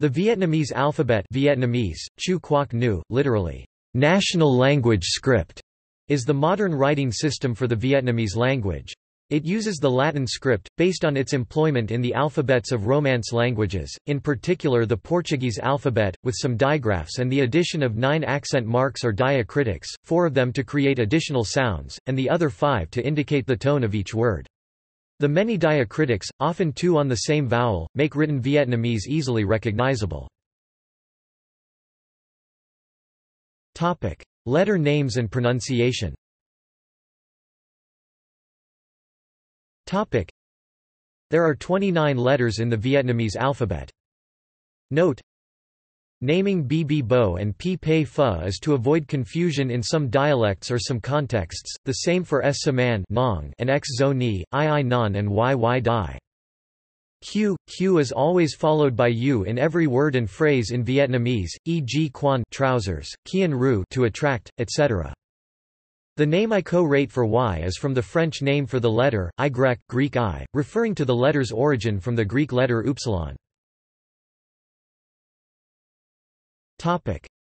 The Vietnamese alphabet Vietnamese, Chu Quoc Nhu, literally, national language script, is the modern writing system for the Vietnamese language. It uses the Latin script, based on its employment in the alphabets of Romance languages, in particular the Portuguese alphabet, with some digraphs and the addition of 9 accent marks or diacritics, 4 of them to create additional sounds, and the other 5 to indicate the tone of each word. The many diacritics, often 2 on the same vowel, make written Vietnamese easily recognizable. Letter names and pronunciation. There are 29 letters in the Vietnamese alphabet. Note: naming Bb Bo and Pp Pho is to avoid confusion in some dialects or some contexts, the same for S Saman and X Zo Ni, II Non and YY Dai. Q is always followed by U in every word and phrase in Vietnamese, e.g. quan trousers, Kien Ru to attract, etc. The name I-co-rate for Y is from the French name for the letter, I Greek I, referring to the letter's origin from the Greek letter upsilon.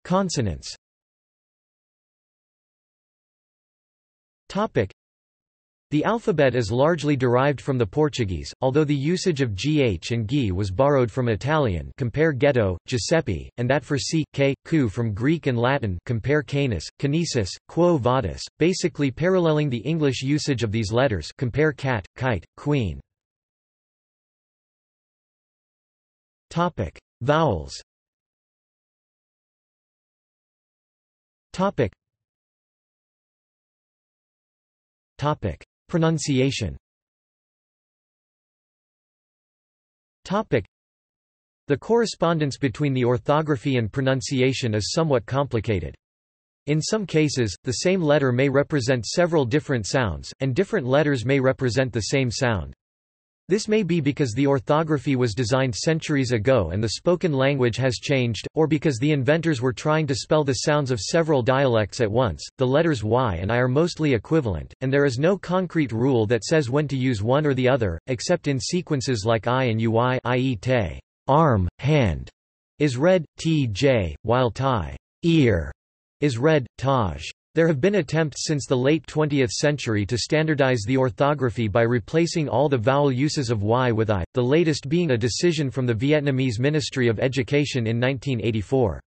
Consonants. The alphabet is largely derived from the Portuguese, although the usage of gh and gi was borrowed from Italian, compare ghetto, Giuseppe, and that for c, k, ku from Greek and Latin, compare canis, kinesis, quo vadis, basically paralleling the English usage of these letters, compare cat, kite, queen. Vowels. Pronunciation. The correspondence between the orthography and pronunciation is somewhat complicated. In some cases, the same letter may represent several different sounds, and different letters may represent the same sound. This may be because the orthography was designed centuries ago and the spoken language has changed, or because the inventors were trying to spell the sounds of several dialects at once. The letters Y and I are mostly equivalent, and there is no concrete rule that says when to use one or the other, except in sequences like I and Uy, i.e. te, arm, hand, is read tj, while tai, ear, is read taj. There have been attempts since the late 20th century to standardize the orthography by replacing all the vowel uses of Y with I, the latest being a decision from the Vietnamese Ministry of Education in 1984.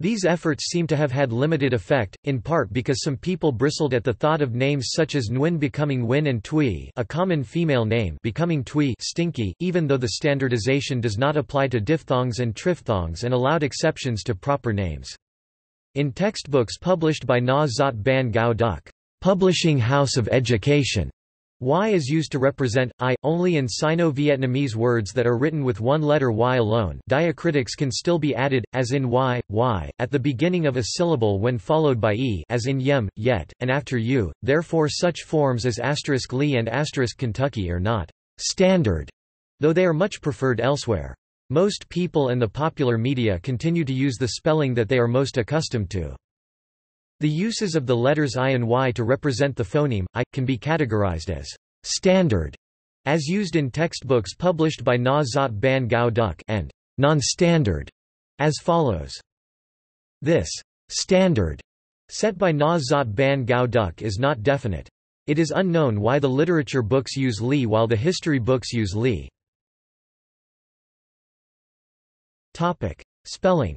These efforts seem to have had limited effect, in part because some people bristled at the thought of names such as Nguyen becoming Win and Tui, a common female name, becoming Tui stinky, even though the standardization does not apply to diphthongs and triphthongs and allowed exceptions to proper names. In textbooks published by Na Zot Ban Gao Duc, Publishing House of Education, Y is used to represent I. Only in Sino-Vietnamese words that are written with one letter Y alone, diacritics can still be added, as in Y, Y, at the beginning of a syllable when followed by E, as in yem, yet, and after U. Therefore, such forms as *Li and *Kentucky are not standard, though they are much preferred elsewhere. Most people and the popular media continue to use the spelling that they are most accustomed to. The uses of the letters I and Y to represent the phoneme, I, can be categorized as standard, as used in textbooks published by Na Zot Ban Gao Duc, and non-standard, as follows. This standard set by Na Zot Ban Gao Duc is not definite. It is unknown why the literature books use Li while the history books use Li. Spelling.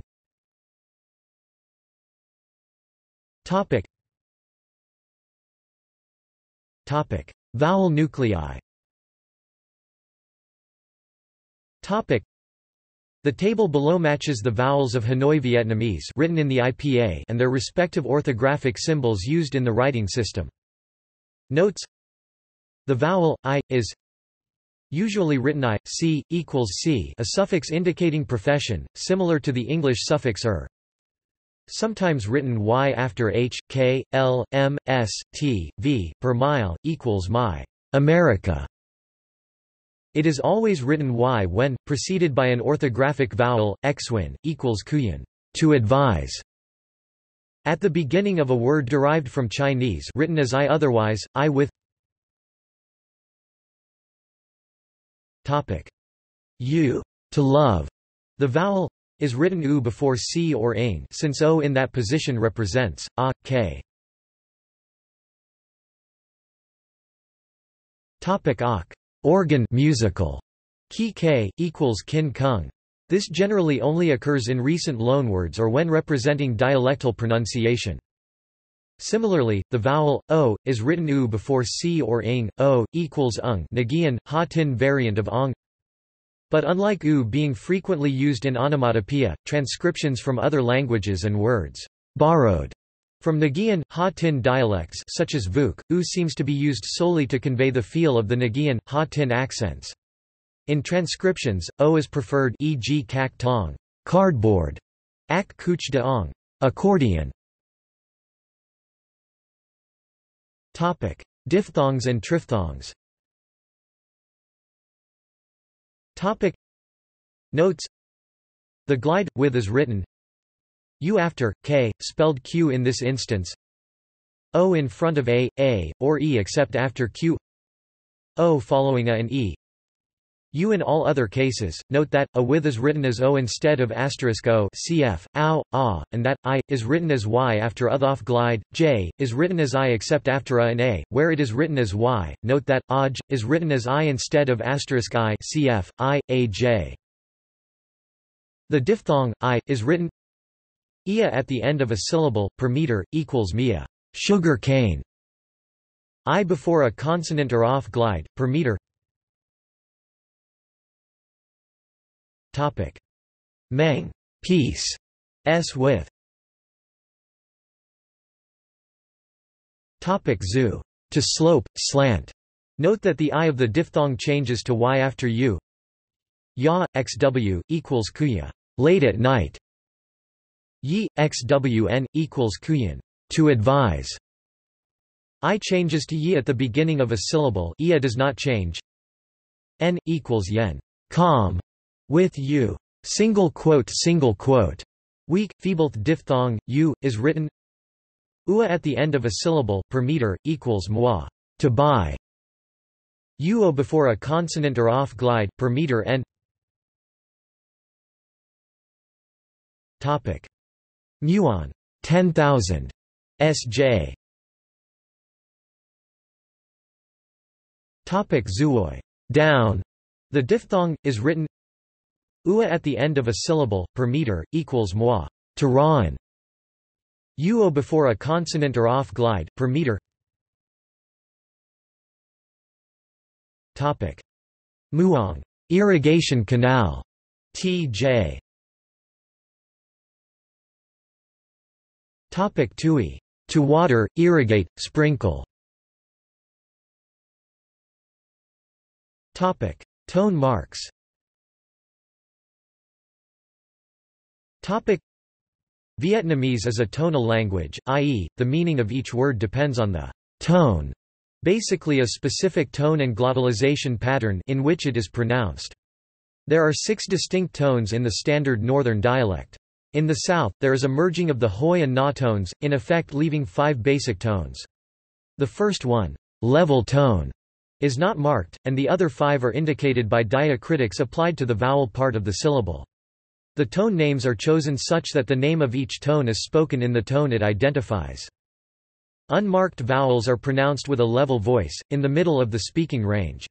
Vowel nuclei. The table below matches the vowels of Hanoi Vietnamese written in the IPA and their respective orthographic symbols used in the writing system. Notes: the vowel I is usually written I, c, equals c, a suffix indicating profession, similar to the English suffix sometimes written y after h, k, l, m, s, t, v, per mile, equals my, America. It is always written y when, preceded by an orthographic vowel, xwin, equals kuyan, to advise. At the beginning of a word derived from Chinese written as I otherwise, I with U, to love. The vowel is written U before C or ing, since O in that position represents a, k. Ok. Organ musical. Ki k equals kin kung. This generally only occurs in recent loanwords or when representing dialectal pronunciation. Similarly, the vowel o is written U before C or ing, o equals ung Nagian, Ha-Tin variant of ong. But unlike U being frequently used in onomatopoeia, transcriptions from other languages and words borrowed from Nagian, Ha-Tin dialects such as Vuk, U seems to be used solely to convey the feel of the Nagian, Ha-Tin accents. In transcriptions, O is preferred, e.g. kak tong, cardboard, ak kuch de ong, accordion. Diphthongs and triphthongs. Notes. The glide with is written U after k, spelled q in this instance. O in front of a, or e except after q. O following a and e. U in all other cases. Note that a with is written as o instead of asterisk o, cf. Ow, ah, and that I is written as y after oth glide. J is written as I except after a and a, where it is written as y. Note that aj is written as I instead of asterisk I, cf. I, a, j. The diphthong I is written ia at the end of a syllable per meter equals mia, sugar cane. I before a consonant or off glide per meter. Meng, peace, s with. Zu, to slope, slant. Note that the I of the diphthong changes to y after u. Ya, xw, equals kuya, late at night. Yi, xwn, equals kuyan, to advise. I changes to yi at the beginning of a syllable. Ia does not change. N equals yen, calm. With u, single quote, weak, feeble diphthong, u, is written ua at the end of a syllable, per meter, equals moi, to buy. Uo before a consonant or off glide, per meter n. Muon, 10,000. Sj. Zuoi, down. The diphthong, is written ua at the end of a syllable, per meter, equals moi, to rawn. Uo before a consonant or off glide, per meter. Muong, irrigation canal. Tj. Tui, to water, irrigate, sprinkle. Tone marks. Vietnamese is a tonal language, i.e., the meaning of each word depends on the tone, basically a specific tone and glottalization pattern in which it is pronounced. There are 6 distinct tones in the standard northern dialect. In the south, there is a merging of the hoi and na tones, in effect leaving 5 basic tones. The first one, level tone, is not marked, and the other 5 are indicated by diacritics applied to the vowel part of the syllable. The tone names are chosen such that the name of each tone is spoken in the tone it identifies. Unmarked vowels are pronounced with a level voice, in the middle of the speaking range.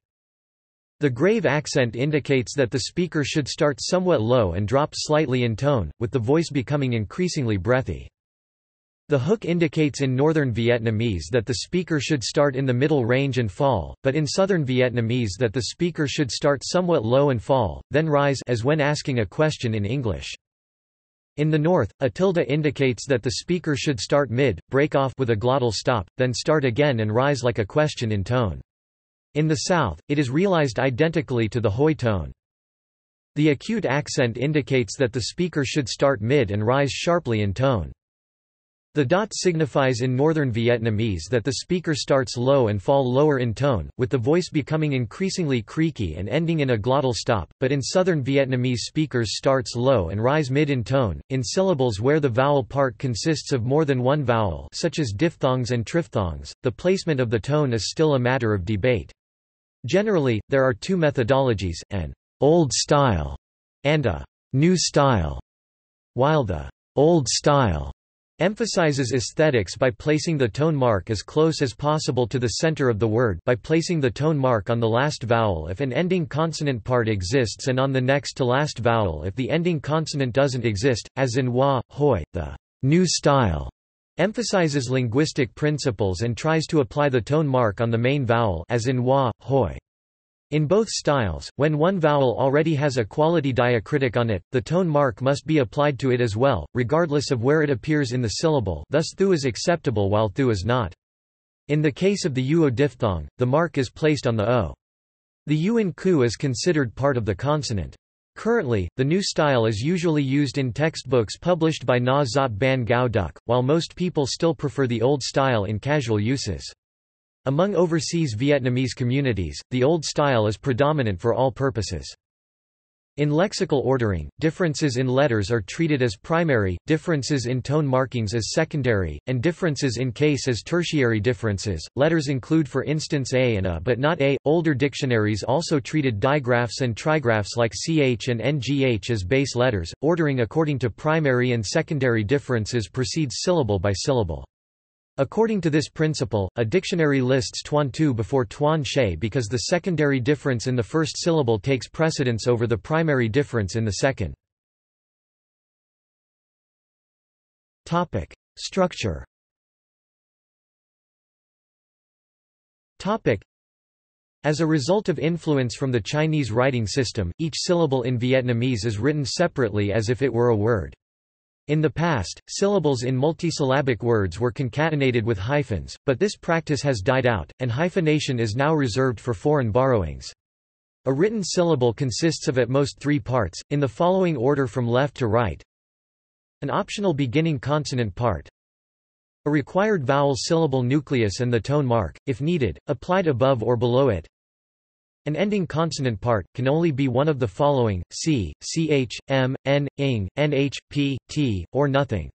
The grave accent indicates that the speaker should start somewhat low and drop slightly in tone, with the voice becoming increasingly breathy. The hook indicates in Northern Vietnamese that the speaker should start in the middle range and fall, but in Southern Vietnamese that the speaker should start somewhat low and fall, then rise as when asking a question in English. In the North, a tilde indicates that the speaker should start mid, break off with a glottal stop, then start again and rise like a question in tone. In the South, it is realized identically to the hoi tone. The acute accent indicates that the speaker should start mid and rise sharply in tone. The dot signifies in Northern Vietnamese that the speaker starts low and fall lower in tone, with the voice becoming increasingly creaky and ending in a glottal stop, but in Southern Vietnamese speakers starts low and rise mid in tone. In syllables where the vowel part consists of more than one vowel, such as diphthongs and triphthongs, the placement of the tone is still a matter of debate. Generally, there are 2 methodologies, an old style and a new style. while the old style emphasizes aesthetics by placing the tone mark as close as possible to the center of the word by placing the tone mark on the last vowel if an ending consonant part exists and on the next to last vowel if the ending consonant doesn't exist, as in wa, hoi. The new style emphasizes linguistic principles and tries to apply the tone mark on the main vowel, as in wa, hoi. In both styles, when one vowel already has a quality diacritic on it, the tone mark must be applied to it as well, regardless of where it appears in the syllable, thus thu is acceptable while thu is not. In the case of the uo diphthong, the mark is placed on the o. The u in ku is considered part of the consonant. Currently, the new style is usually used in textbooks published by Na Zot Ban Gao Duc, while most people still prefer the old style in casual uses. Among overseas Vietnamese communities, the old style is predominant for all purposes. In lexical ordering, differences in letters are treated as primary, differences in tone markings as secondary, and differences in case as tertiary differences. Letters include for instance a and a but not a. Older dictionaries also treated digraphs and trigraphs like ch and ngh as base letters. Ordering according to primary and secondary differences proceeds syllable by syllable. According to this principle, a dictionary lists tuan tu before tuan she because the secondary difference in the first syllable takes precedence over the primary difference in the second. Structure. As a result of influence from the Chinese writing system, each syllable in Vietnamese is written separately as if it were a word. In the past, syllables in multisyllabic words were concatenated with hyphens, but this practice has died out, and hyphenation is now reserved for foreign borrowings. A written syllable consists of at most 3 parts, in the following order from left to right. An optional beginning consonant part. A required vowel syllable nucleus and the tone mark, if needed, applied above or below it. An ending consonant part, can only be one of the following, c, ch, m, n, ing, nh, p, t, or nothing.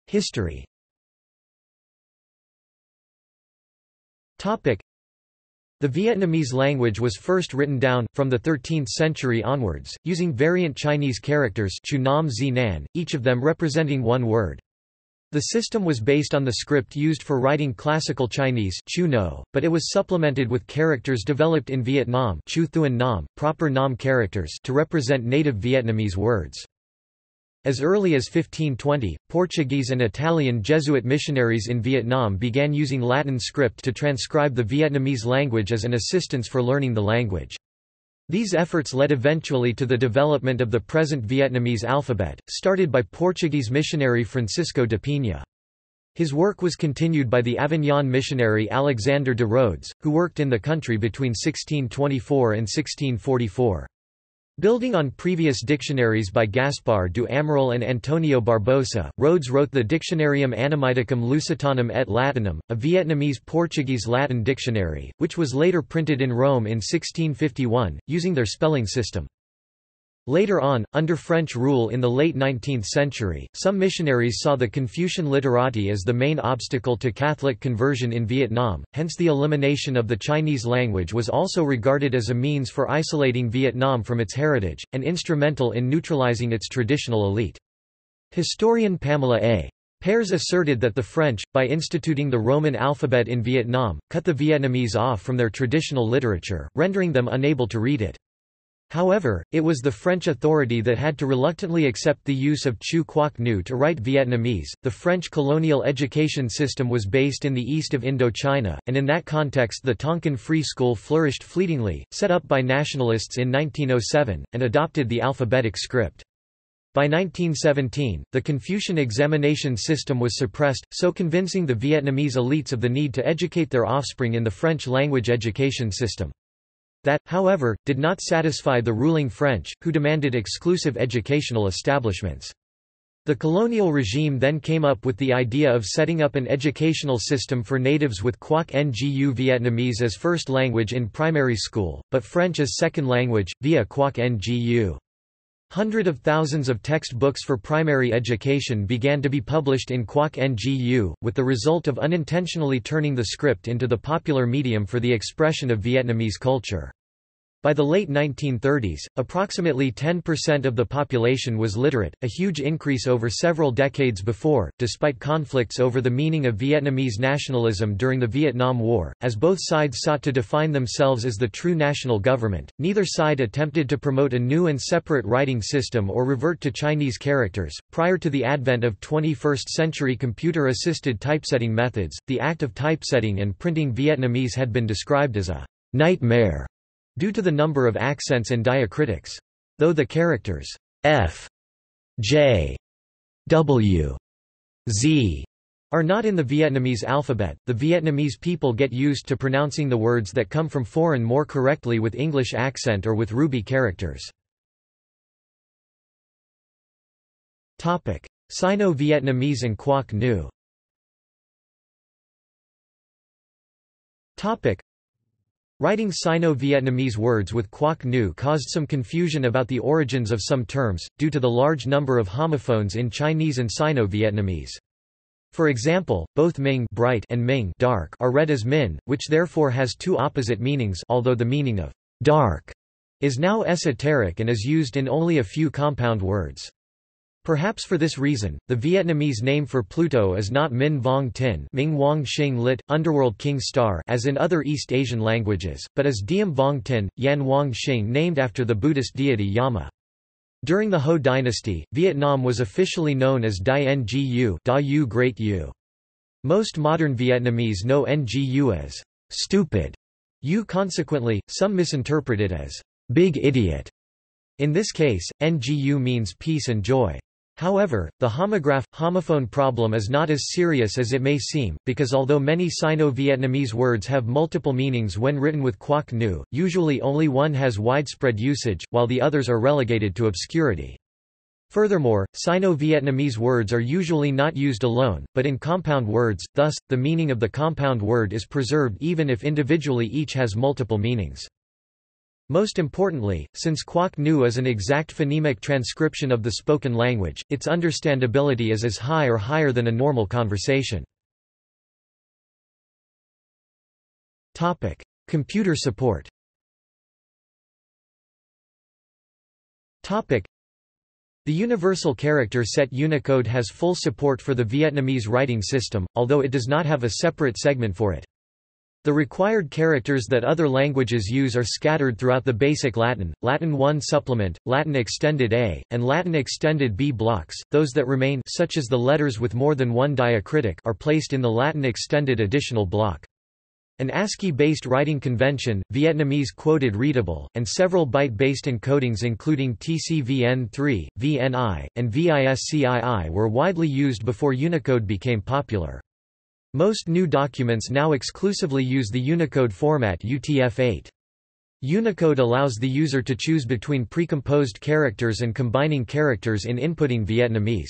History. The Vietnamese language was first written down, from the 13th century onwards, using variant Chinese characters chu nam zi nan, each of them representing one word. The system was based on the script used for writing classical Chinese chu no, but it was supplemented with characters developed in Vietnam chu thuan nam, proper nam characters to represent native Vietnamese words. As early as 1520, Portuguese and Italian Jesuit missionaries in Vietnam began using Latin script to transcribe the Vietnamese language as an assistance for learning the language. These efforts led eventually to the development of the present Vietnamese alphabet, started by Portuguese missionary Francisco de Pina. His work was continued by the Avignon missionary Alexander de Rhodes, who worked in the country between 1624 and 1644. Building on previous dictionaries by Gaspar do Amaral and Antonio Barbosa, Rhodes wrote the Dictionarium Animaticum Lusitanum et Latinum, a Vietnamese-Portuguese Latin dictionary, which was later printed in Rome in 1651, using their spelling system. Later on, under French rule in the late 19th century, some missionaries saw the Confucian literati as the main obstacle to Catholic conversion in Vietnam, hence the elimination of the Chinese language was also regarded as a means for isolating Vietnam from its heritage, and instrumental in neutralizing its traditional elite. Historian Pamela A. Pears asserted that the French, by instituting the Roman alphabet in Vietnam, cut the Vietnamese off from their traditional literature, rendering them unable to read it. However, it was the French authority that had to reluctantly accept the use of Chu Quoc Nu to write Vietnamese. The French colonial education system was based in the east of Indochina, and in that context the Tonkin Free School flourished fleetingly, set up by nationalists in 1907, and adopted the alphabetic script. By 1917, the Confucian examination system was suppressed, so convincing the Vietnamese elites of the need to educate their offspring in the French language education system. That, however, did not satisfy the ruling French, who demanded exclusive educational establishments. The colonial regime then came up with the idea of setting up an educational system for natives with Quoc Ngu Vietnamese as first language in primary school, but French as second language, via Quoc Ngu. Hundreds of thousands of textbooks for primary education began to be published in Quoc Ngu, with the result of unintentionally turning the script into the popular medium for the expression of Vietnamese culture. By the late 1930s, approximately 10% of the population was literate, a huge increase over several decades before. Despite conflicts over the meaning of Vietnamese nationalism during the Vietnam War, as both sides sought to define themselves as the true national government, neither side attempted to promote a new and separate writing system or revert to Chinese characters. Prior to the advent of 21st century computer assisted typesetting methods, the act of typesetting and printing Vietnamese had been described as a nightmare due to the number of accents and diacritics. Though the characters F, J, W, Z are not in the Vietnamese alphabet, the Vietnamese people get used to pronouncing the words that come from foreign more correctly with English accent or with ruby characters. Sino-Vietnamese and Quoc Ngu. Writing Sino-Vietnamese words with Quoc Ngu caused some confusion about the origins of some terms, due to the large number of homophones in Chinese and Sino-Vietnamese. For example, both Ming bright and Ming dark are read as Min, which therefore has two opposite meanings, although the meaning of dark is now esoteric and is used in only a few compound words. Perhaps for this reason, the Vietnamese name for Pluto is not Min Vong Tin Ming Wang Xing lit, Underworld King Star as in other East Asian languages, but is Diem Vong Tin, Yan Wang Xing named after the Buddhist deity Yama. During the Ho dynasty, Vietnam was officially known as Dai Ngu Da Yu Great Yu. Most modern Vietnamese know Ngu as stupid Yu. Consequently, some misinterpret it as big idiot. In this case, Ngu means peace and joy. However, the homophone problem is not as serious as it may seem, because although many Sino-Vietnamese words have multiple meanings when written with Quoc Ngu, usually only one has widespread usage, while the others are relegated to obscurity. Furthermore, Sino-Vietnamese words are usually not used alone, but in compound words, thus, the meaning of the compound word is preserved even if individually each has multiple meanings. Most importantly, since Quoc Ngu is an exact phonemic transcription of the spoken language, its understandability is as high or higher than a normal conversation. Computer support. The Universal Character Set Unicode has full support for the Vietnamese writing system, although it does not have a separate segment for it. The required characters that other languages use are scattered throughout the basic Latin, Latin 1 supplement, Latin extended A, and Latin extended B blocks. Those that remain, such as the letters with more than one diacritic, are placed in the Latin extended additional block. An ASCII-based writing convention, Vietnamese quoted readable, and several byte-based encodings including TCVN3, VNI, and VISCII were widely used before Unicode became popular. Most new documents now exclusively use the Unicode format UTF-8. Unicode allows the user to choose between precomposed characters and combining characters in inputting Vietnamese.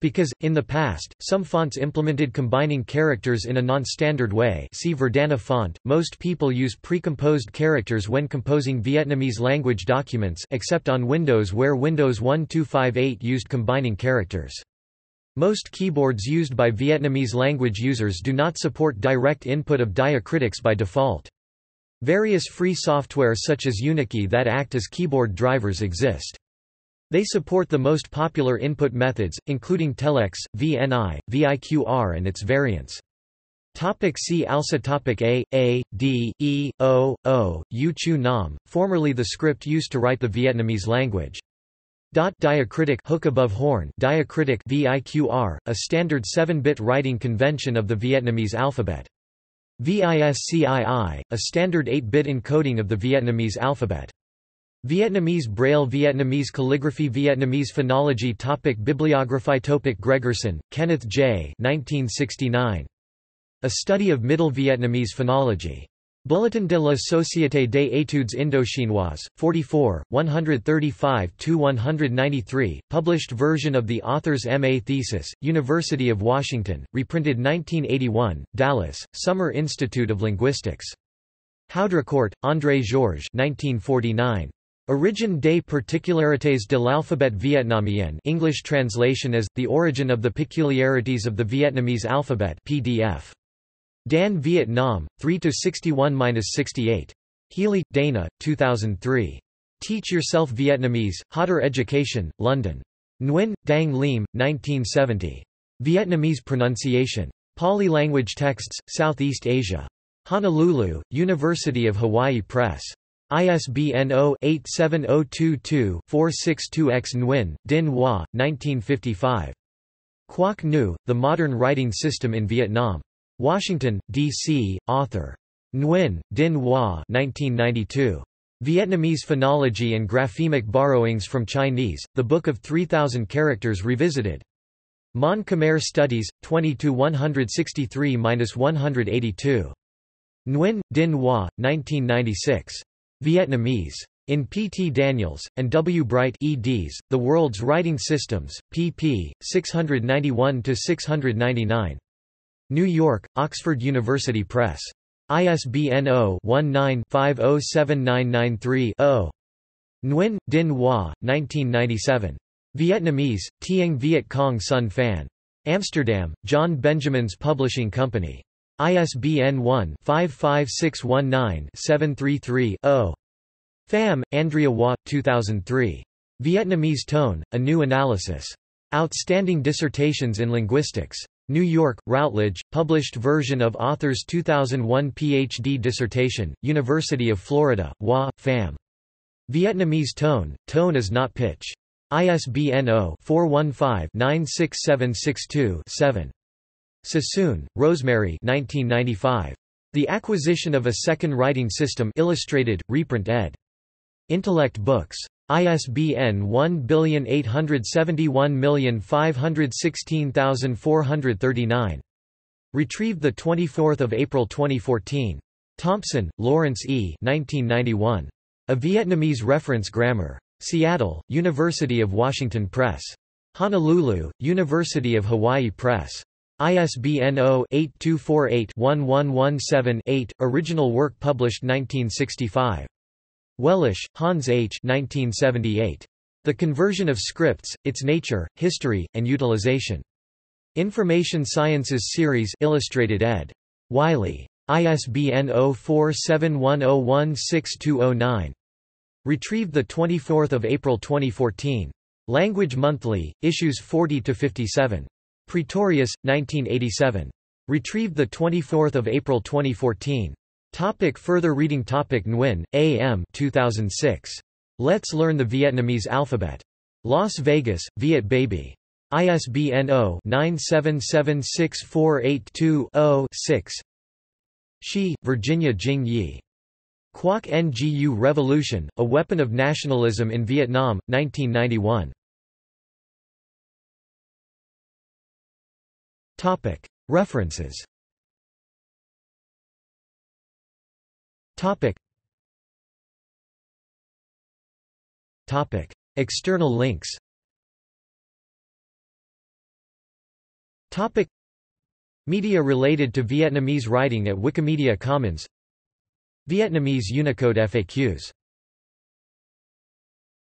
Because, in the past, some fonts implemented combining characters in a non-standard way, see Verdana font, most people use precomposed characters when composing Vietnamese language documents, except on Windows where Windows 1258 used combining characters. Most keyboards used by Vietnamese language users do not support direct input of diacritics by default. Various free software such as Unikey that act as keyboard drivers exist. They support the most popular input methods, including telex, VNI, VIQR and its variants. See also A, D, E, O, U Chu Nam, formerly the script used to write the Vietnamese language. Diacritic hook above horn diacritic VIQR, a standard 7-bit writing convention of the Vietnamese alphabet. VISCII, a standard 8-bit encoding of the Vietnamese alphabet. Vietnamese Braille, Vietnamese calligraphy, Vietnamese phonology. Bibliography. Gregerson, Kenneth J. 1969. A Study of Middle Vietnamese Phonology. Bulletin de la Société des études indochinoises, 44, 135–193, published version of the author's M.A. thesis, University of Washington, reprinted 1981, Dallas, Summer Institute of Linguistics. Haudricourt, André Georges 1949. Origine des particularités de l'alphabet vietnamien, English translation as, The Origin of the Peculiarities of the Vietnamese Alphabet PDF. Dan Vietnam, 3–61–68. Healy, Dana, 2003. Teach Yourself Vietnamese, Hotter Education, London. Nguyen, Dang Liem, 1970. Vietnamese Pronunciation. Polylanguage Texts, Southeast Asia. Honolulu, University of Hawaii Press. ISBN 0-87022-462-X. Nguyen, Dinh Hoa, 1955. Quoc Ngu, The Modern Writing System in Vietnam. Washington, D.C., author. Nguyen, Dinh Hoa, 1992. Vietnamese Phonology and Graphemic Borrowings from Chinese, The Book of 3,000 Characters Revisited. Mon Khmer Studies, 20–163–182. Nguyen, Dinh Hoa, 1996. Vietnamese. In P. T. Daniels, and W. Bright eds, The World's Writing Systems, pp. 691–699. New York, Oxford University Press. ISBN 0-19-507993-0. Nguyen, Dinh Hoa, 1997. Vietnamese, Tieng Viet Cong Son Phan. Amsterdam, John Benjamin's Publishing Company. ISBN 1-55619-733-0. Pham, Andrea Hoa, 2003. Vietnamese Tone, A New Analysis. Outstanding Dissertations in Linguistics. New York, Routledge, published version of author's 2001 Ph.D. dissertation, University of Florida, Hoa, Pham. Vietnamese Tone, Tone is not pitch. ISBN 0-415-96762-7. Sassoon, Rosemary 1995. The Acquisition of a Second Writing System Illustrated, reprint ed. Intellect Books. ISBN 1871516439. Retrieved 24 April 2014. Thompson, Lawrence E. 1991. A Vietnamese Reference Grammar. Seattle, University of Washington Press. Honolulu, University of Hawaii Press. ISBN 0-8248-1117-8, original work published 1965. Wellisch, Hans H. 1978. The Conversion of Scripts, Its Nature, History, and Utilization. Information Sciences Series Illustrated ed. Wiley. ISBN 0471016209. Retrieved 24 April 2014. Language Monthly, issues 40–57. Pretorius, 1987. Retrieved 24 April 2014. Further reading. Nguyen, A. M. 2006. Let's Learn the Vietnamese Alphabet. Las Vegas, Viet Baby. ISBN 0-9776482-0-6. Shi, Virginia Jing Yi. Quoc Ngu Revolution, A Weapon of Nationalism in Vietnam, 1991. References. External links. Media related to Vietnamese writing at Wikimedia Commons. Vietnamese Unicode FAQs